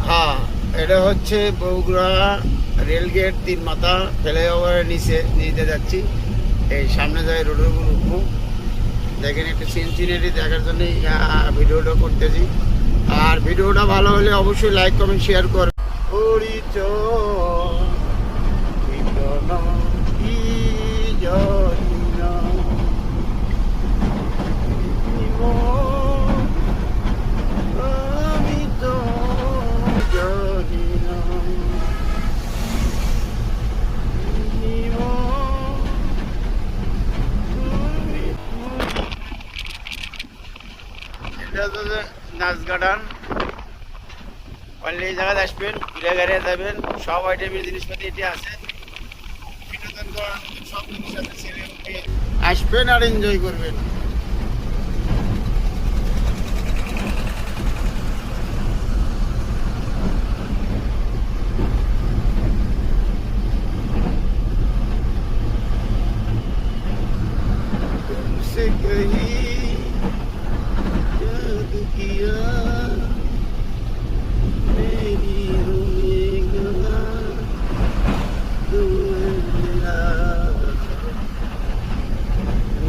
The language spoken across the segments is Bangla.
হ্যাঁ, এটা হচ্ছে বগুড়া রেলগেট 3 মাথা ফ্লাইওভারের নিচে যাচ্ছি। এই সামনে যায় রোডের উপর উঠবো। দেখেন একটু সিনসিনারি দেখার জন্য ভিডিওটা করতেছি। আর ভিডিওটা ভালো হলে অবশ্যই লাইক কমেন্ট শেয়ার করবেন। নাচ গার্ডেন এই জায়গায় আসবেন, ঘুরে গাড়িয়ে যাবেন, সব আইটেমের জিনিসপাতি এটি আছে। বিনোদন করার সব জিনিস আছে, ছেলে আসবেন আর এনজয় করবেন।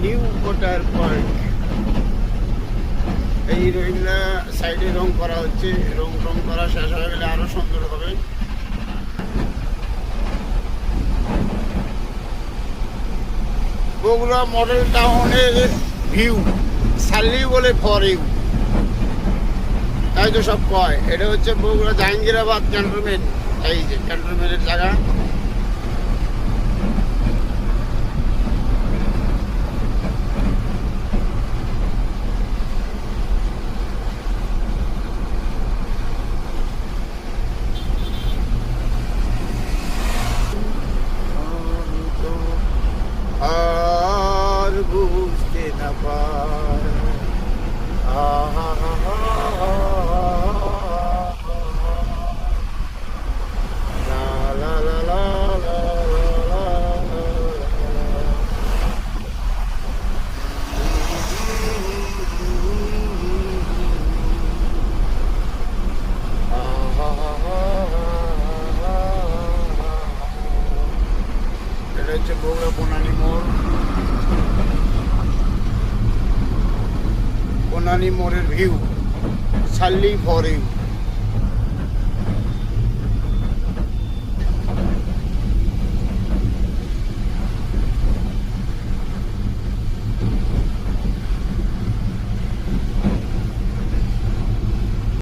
নিউ ওয়াটার পার্ক, এই রইলা সাইডে রং করা হচ্ছে। রং করা শেষ হয়ে গেলে আরো সুন্দর হবে। বগুড়া মডেল টাউনের ভিউ সাল্লি বলে ফর ইউ, তাই তো সব কয়। এটা হচ্ছে বগুড়া জাহাঙ্গীরাবাদ ক্যান্টনমেন্ট। এই যে ক্যান্টনমেন্টের জায়গা। আর বুঝতে না পার এটা হচ্ছে বগুড়া বনানী মোড়। বনানী মোড়ের ভিউ সাল্লি ফর ইউ।